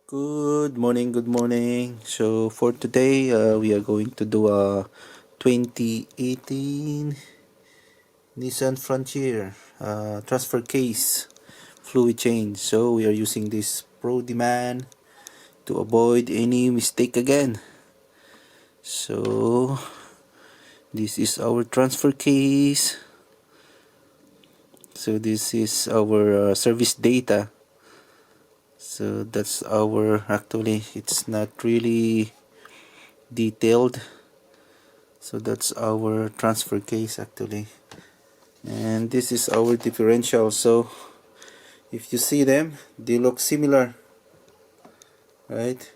Good morning, good morning. So for today, we are going to do a 2018 Nissan Frontier transfer case fluid change. So we are using this Pro Demand to avoid any mistake again. So this is our transfer case. So this is our service data. So that's actually it's not really detailed. So that's our transfer case actually, and this is our differential. So if you see them, they look similar, right?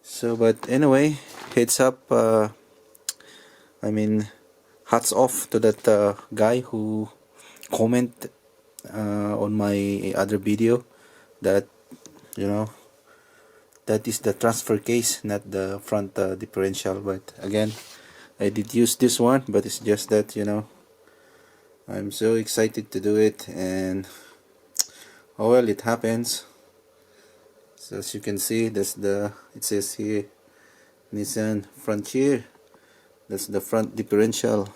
So but anyway, heads up, I mean hats off to that guy who comment on my other video that you know that is the transfer case, not the front differential. But again, I did use this one, but it's just that I'm so excited to do it, and oh well, it happens. So as you can see, it says here Nissan Frontier. That's the front differential.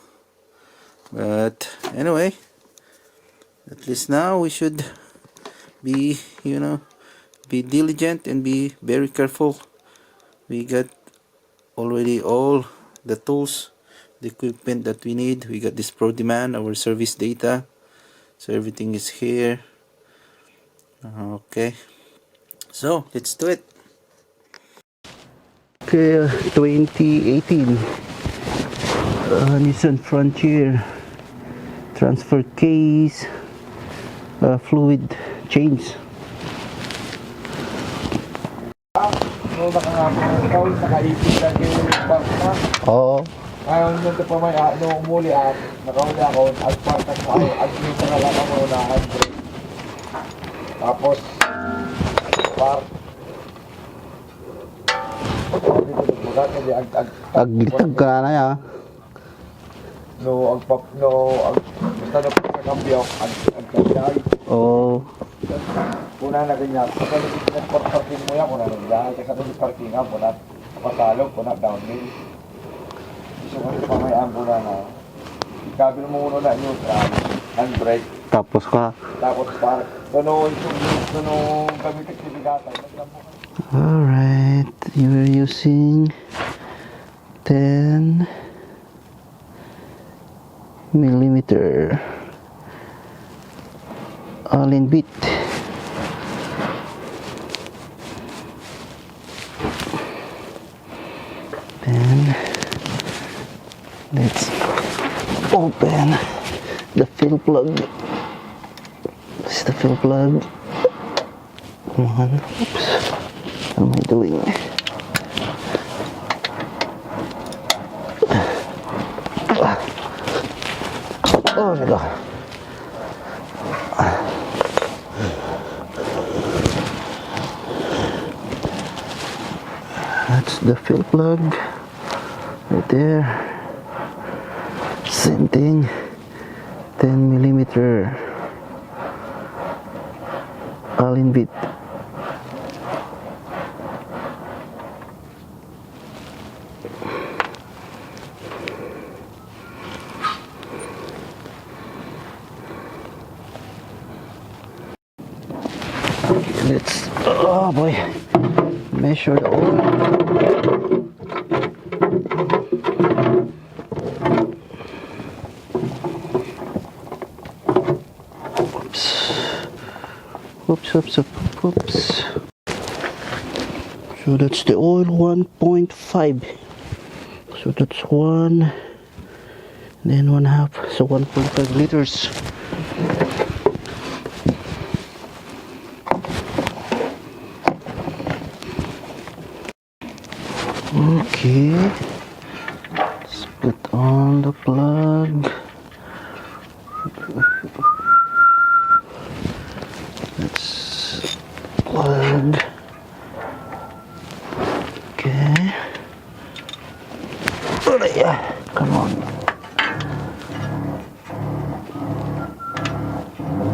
But anyway, at least now we should be be diligent and be very careful. We got already all the tools, the equipment that we need. We got this Pro Demand, our service data, so everything is here. Okay, so let's do it. Okay, 2018 Nissan Frontier transfer case fluid change. Nakaipin lang yung park na. Oo. Ngayon nung pa may umuli nakahuli ako at park at ako at yung pangalan ako na 100. Tapos park Aglitag ka na ya. basta na sa kambyo agkakay. Oo. Kuna na ganyan. Kasi nag-parking mo yan, kuna na ganyan. Kasi kung parking nga, kuna pasalog, kuna downhill. So kasi pamayaan kuna na. Ikabil mo muna na yun, handbrake. Tapos park. Tunong kami kagsibigatan. alright, you're using 10 millimeter Allen bit. Then let's open the fill plug. This is the fill plug. Come on. Oops. What am I doing? Oh my god. That's the fill plug right there. Same thing, 10 millimeter Allen bit. Let's, oh boy, measure the oil. Oops. So that's the oil, 1.5. So that's one, then 1/2, so 1.5 liters. Okay, let's put on the plug. Let's plug. Okay. Oh yeah, come on.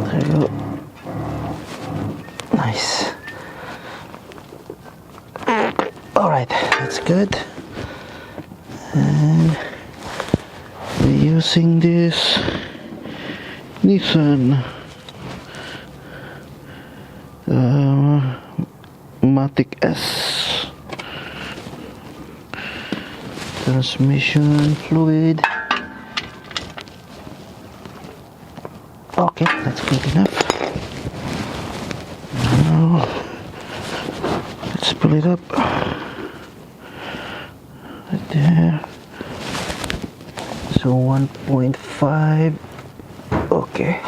There you go. Nice. that's good. And we're using this Nissan matic S transmission fluid. Okay, that's good enough. Now let's pull it up right there. So 1.5. Okay.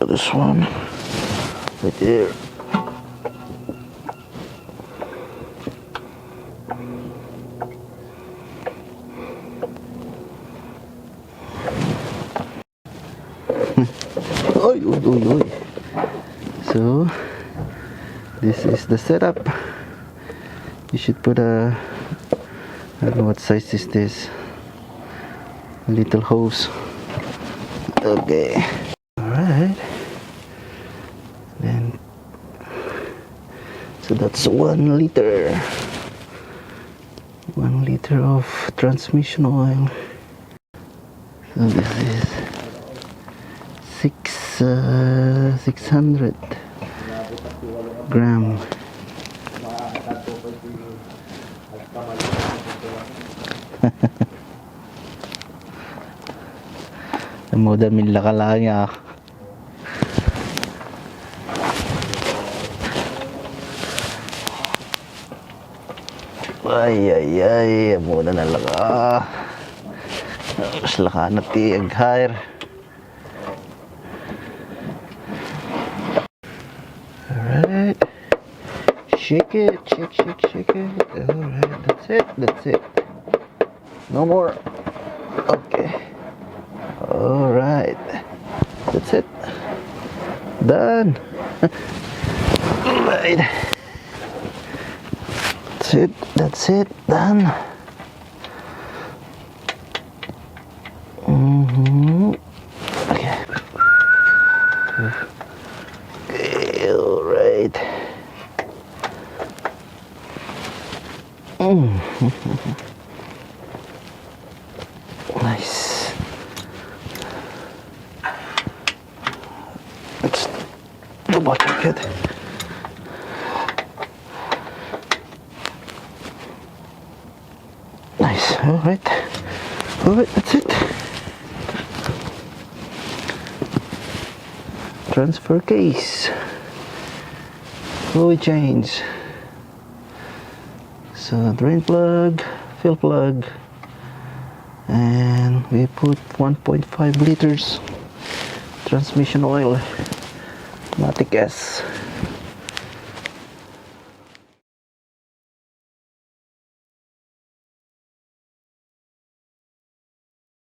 This one right there. Oy, oy, oy, oy. So this is the setup. You should put a, I don't know what size is this, a little hose. Okay, all right. Then so that's 1 liter, 1 liter of transmission oil. So this is 600 gram. Mudah min lakalanya. Ay, muna na laka. Mas laka na ti ag-hire. Alright. Shake it, shake it. Alright, that's it. No more. Okay. Alright. That's it. Done. Alright. That's it. Done. Okay. Okay, alright. Nice. Let's double check it. Nice. Alright, that's it. Transfer case, fluid change. So drain plug, fill plug, and we put 1.5 liters transmission oil, matic S.